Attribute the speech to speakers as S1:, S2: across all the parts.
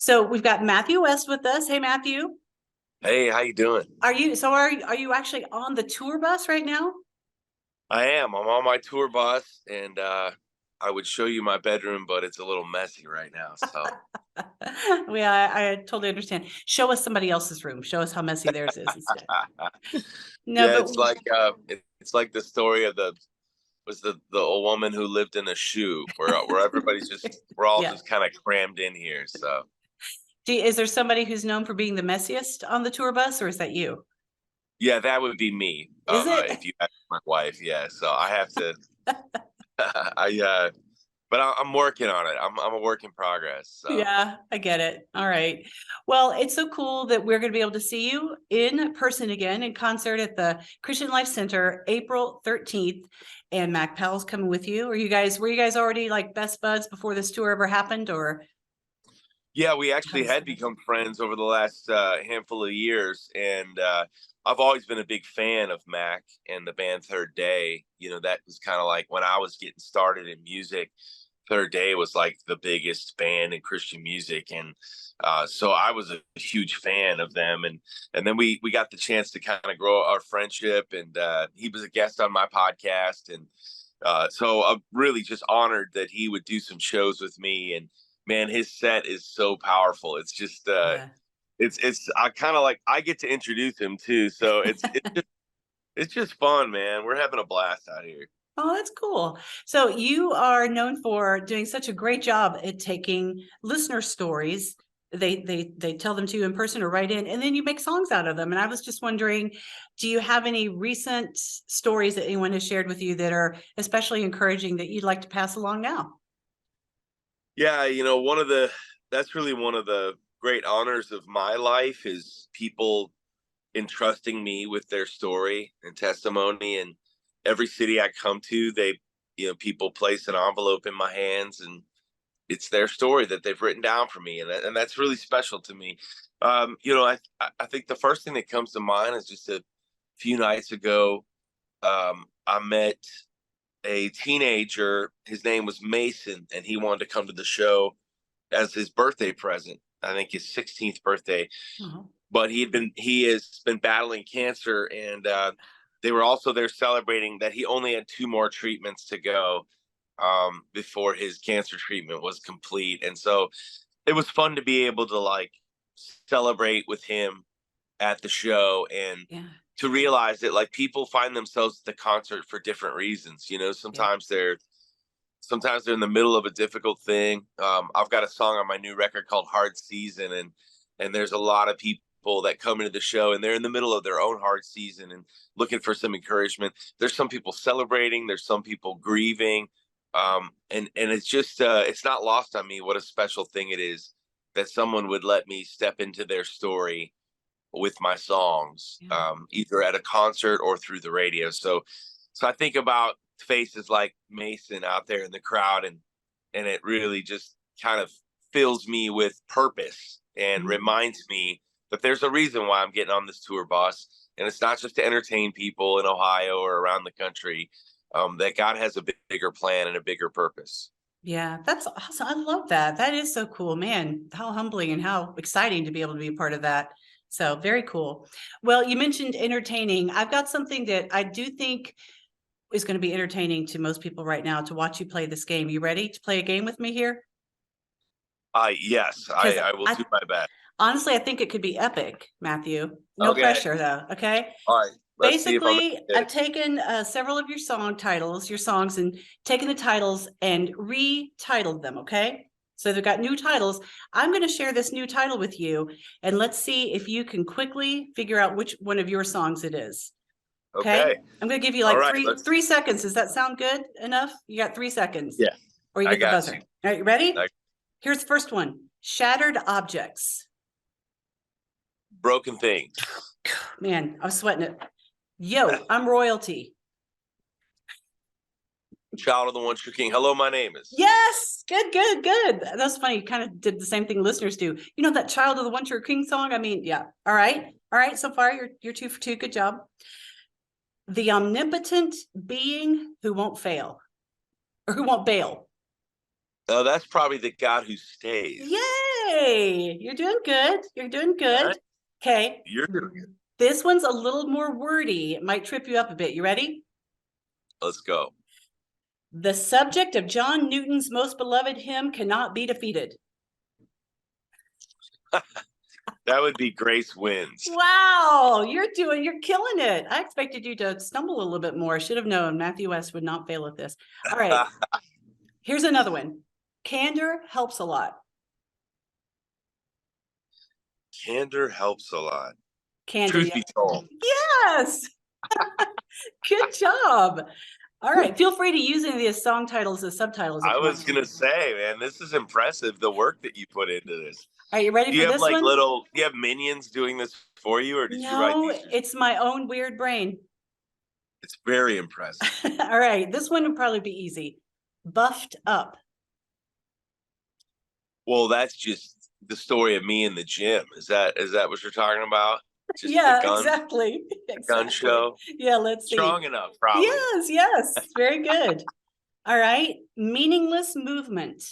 S1: So we've got Matthew West with us. Hey, Matthew.
S2: Hey, how you doing?
S1: Are you actually on the tour bus right now?
S2: I am. I'm on my tour bus, and I would show you my bedroom, but it's a little messy right now. So
S1: I totally understand. Show us somebody else's room. Show us how messy theirs is instead. No,
S2: yeah,
S1: but
S2: it's like the story of the old woman who lived in a shoe, where everybody's just we're all
S1: yeah.
S2: just kind of crammed in here. So
S1: Is there somebody who's known for being the messiest on the tour bus, or is that you?
S2: yeah, that would be me.
S1: Is
S2: If
S1: it?
S2: you ask my wife, yeah. So I have to. But I'm working on it. I'm a work in progress. So.
S1: Yeah, I get it. All right. Well, it's so cool that we're going to be able to see you in person again in concert at the Christian Life Center, April 13th. And Mac Powell's coming with you. Were you guys already like best buds before this tour ever happened, or?
S2: Yeah, we actually had become friends over the last handful of years, and I've always been a big fan of Mac and the band Third Day. You know, that was kind of like when I was getting started in music. Third Day was like the biggest band in Christian music, and so I was a huge fan of them. And then we got the chance to kind of grow our friendship, and he was a guest on my podcast, and so I'm really just honored that he would do some shows with me. And man, his set is so powerful. It's just
S1: Yeah.
S2: it's I kind of like I get to introduce him too. So it's just fun, man. We're having a blast out here.
S1: Oh, that's cool. So you are known for doing such a great job at taking listener stories. They tell them to you in person or write in, and then you make songs out of them. And I was just wondering, do you have any recent stories that anyone has shared with you that are especially encouraging that you'd like to pass along now?
S2: Yeah, that's really one of the great honors of my life is people entrusting me with their story and testimony. And every city I come to, people place an envelope in my hands, and it's their story that they've written down for me, and that's really special to me. I think the first thing that comes to mind is just a few nights ago, I met a teenager. His name was Mason, and he wanted to come to the show as his birthday present. I think his 16th birthday.
S1: Uh-huh.
S2: But he has been battling cancer, and they were also there celebrating that he only had 2 more treatments to go before his cancer treatment was complete. And so it was fun to be able to like celebrate with him at the show, and
S1: Yeah.
S2: to realize that like people find themselves at the concert for different reasons.
S1: Yeah.
S2: Sometimes they're in the middle of a difficult thing. I've got a song on my new record called Hard Season, and there's a lot of people that come into the show and they're in the middle of their own hard season and looking for some encouragement. There's some people celebrating, there's some people grieving. And it's just it's not lost on me what a special thing it is that someone would let me step into their story with my songs,
S1: Yeah.
S2: either at a concert or through the radio. So I think about faces like Mason out there in the crowd, and it really just kind of fills me with purpose and reminds me that there's a reason why I'm getting on this tour bus, and it's not just to entertain people in Ohio or around the country. That God has a bigger plan and a bigger purpose.
S1: Yeah, that's awesome. I love that. That is so cool, man. How humbling and how exciting to be able to be a part of that. So very cool. Well, you mentioned entertaining. I've got something that I do think is going to be entertaining to most people right now to watch you play this game. You ready to play a game with me here?
S2: Yes,
S1: Because
S2: I will do my best.
S1: honestly, I think it could be epic, Matthew. No
S2: Okay.
S1: pressure though. Okay.
S2: All right. Let's see if
S1: Basically, I've taken several of your songs, and taken the titles and retitled them. Okay. So they've got new titles. I'm going to share this new title with you, and let's see if you can quickly figure out which one of your songs it is. Okay. I'm going to give you like
S2: All right,
S1: three seconds. Does that sound good enough? You got 3 seconds.
S2: Yeah.
S1: Or you
S2: I
S1: get the
S2: got
S1: buzzer.
S2: you.
S1: All right. You ready?
S2: I-
S1: Here's the first one. Shattered Objects.
S2: Broken Things.
S1: Man, I'm sweating it. Yo, I'm Royalty.
S2: Child of the One True King. Hello, my name is.
S1: Yes. Good. That's funny. You kind of did the same thing listeners do. You know that Child of the One True King song? I mean, yeah. All right. So far, you're 2 for 2. Good job. The Omnipotent Being Who Won't Fail. Or Who Won't Bail.
S2: Oh, that's probably The God Who Stays.
S1: Yay! You're doing good. You're doing good.
S2: Right?
S1: Okay.
S2: You're doing it.
S1: This one's a little more wordy. It might trip you up a bit. You ready?
S2: Let's go.
S1: The subject of John Newton's most beloved hymn cannot be defeated.
S2: That would be Grace Wins.
S1: Wow, you're killing it. I expected you to stumble a little bit more. Should have known Matthew West would not fail at this. All right, here's another one. Candor helps a lot.
S2: Candor helps a lot.
S1: Candor,
S2: Truth
S1: yeah.
S2: be told.
S1: Yes. Good job. All right, feel free to use any of these song titles as subtitles.
S2: I was gonna say, man, this is impressive. The work that you put into this.
S1: Are you ready
S2: Do you
S1: for
S2: have
S1: this one?
S2: do you have minions doing this for you, or did you write
S1: No,
S2: these?
S1: it's my own weird brain.
S2: It's very impressive.
S1: All right, this one would probably be easy. Buffed up.
S2: Well, that's just the story of me in the gym. Is that what you're talking about? Just
S1: Yeah,
S2: the gun,
S1: exactly.
S2: gun show.
S1: Yeah, let's see.
S2: Strong enough, probably.
S1: Yes, very good. All right, meaningless movement.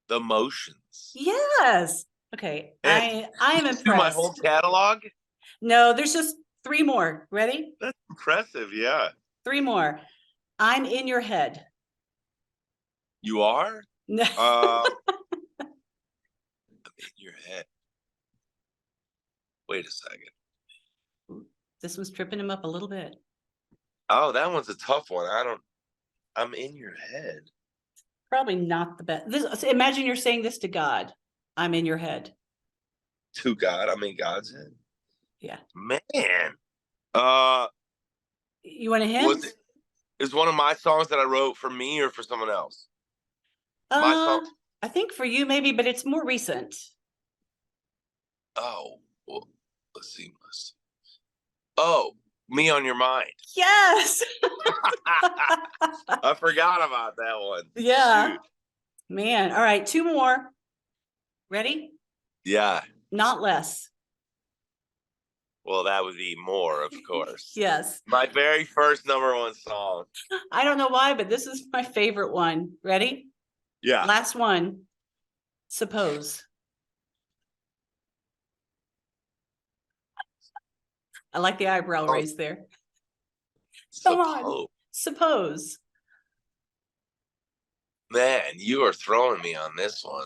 S2: The motions.
S1: Yes. Okay,
S2: Man,
S1: I am
S2: just do my
S1: impressed.
S2: whole catalog.
S1: No, there's just 3 more. Ready?
S2: That's impressive. Yeah.
S1: 3 more. I'm in your head.
S2: You are.
S1: No.
S2: I'm in your head. Wait a second.
S1: This one's tripping him up a little bit.
S2: Oh, that one's a tough one. I'm in your head.
S1: Probably not the best. Imagine you're saying this to God. I'm in your head.
S2: To God, I'm in God's head.
S1: Yeah.
S2: Man.
S1: You want a hint?
S2: Is one of my songs that I wrote for me or for someone else? My song?
S1: I think for you maybe, but it's more recent.
S2: Oh, well, let's see. Oh, Me on Your Mind.
S1: Yes.
S2: I forgot about that one.
S1: Yeah.
S2: Shoot.
S1: Man. All right. 2 more. Ready?
S2: Yeah.
S1: Not less.
S2: Well, that would be more, of course.
S1: Yes.
S2: My very first #1 song.
S1: I don't know why, but this is my favorite one. Ready?
S2: Yeah.
S1: Last one. Suppose. I like the eyebrow raise there. Come on. Suppose.
S2: Man, you are throwing me on this one.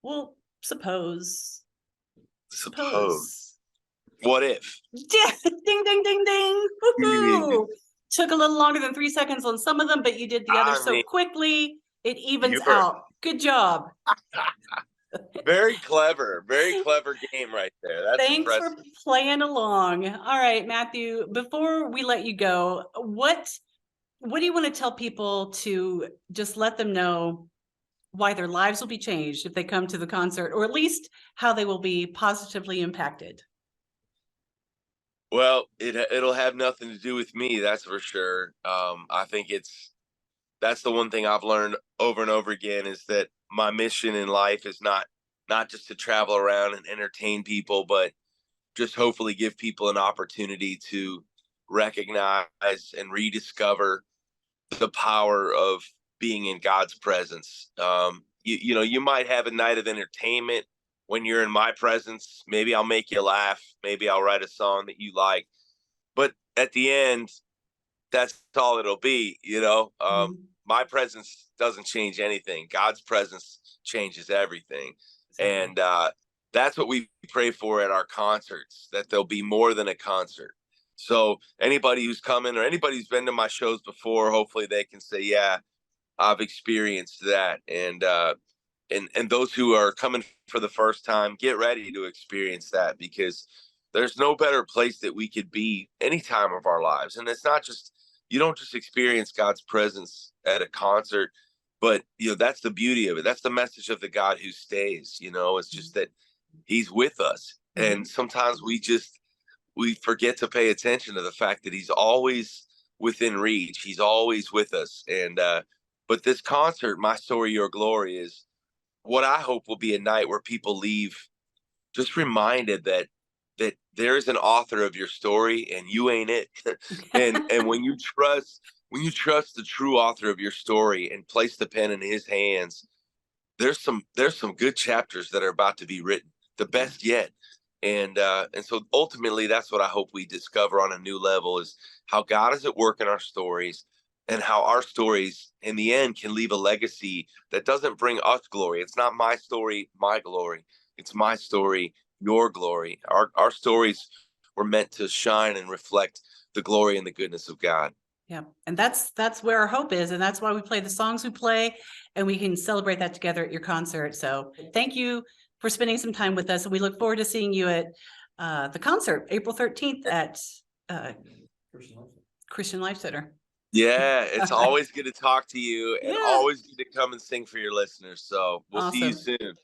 S1: Well, suppose.
S2: What if?
S1: Ding, ding, ding, ding. Woo-hoo. Took a little longer than 3 seconds on some of them, but you did the others so quickly. It evens out. Good job.
S2: Very clever game right there. That's
S1: Thanks
S2: impressive.
S1: for playing along. All right, Matthew, before we let you go, what do you want to tell people to just let them know why their lives will be changed if they come to the concert, or at least how they will be positively impacted?
S2: Well, it'll have nothing to do with me, that's for sure. I think that's the one thing I've learned over and over again, is that my mission in life is not just to travel around and entertain people, but just hopefully give people an opportunity to recognize and rediscover the power of being in God's presence. You know, you might have a night of entertainment when you're in my presence. Maybe I'll make you laugh. Maybe I'll write a song that you like. But at the end, that's all it'll be, you know. My presence doesn't change anything. God's presence changes everything. And that's what we pray for at our concerts, that there'll be more than a concert. So anybody who's coming, or anybody who's been to my shows before, hopefully they can say, yeah, I've experienced that. And those who are coming for the first time, get ready to experience that, because there's no better place that we could be any time of our lives. And it's not just, you don't just experience God's presence at a concert, but you know, that's the beauty of it. That's the message of the God who stays. You know, it's just that he's with us. And sometimes we forget to pay attention to the fact that he's always within reach. He's always with us. And but this concert, My Story, Your Glory, is what I hope will be a night where people leave just reminded that there's an author of your story and you ain't it. And when you trust the true author of your story and place the pen in his hands, there's some good chapters that are about to be written, the best yet. And so ultimately that's what I hope we discover on a new level, is how God is at work in our stories, and how our stories in the end can leave a legacy that doesn't bring us glory. It's not my story, my glory. It's my story, your glory. Our stories were meant to shine and reflect the glory and the goodness of God.
S1: Yeah. And that's where our hope is. And that's why we play the songs we play, and we can celebrate that together at your concert. So thank you for spending some time with us. And we look forward to seeing you at the concert, April 13th at Christian Life Center.
S2: Yeah, it's always good to talk to you, and
S1: Yeah.
S2: always good to come and sing for your listeners. So we'll see you
S1: Awesome.
S2: soon.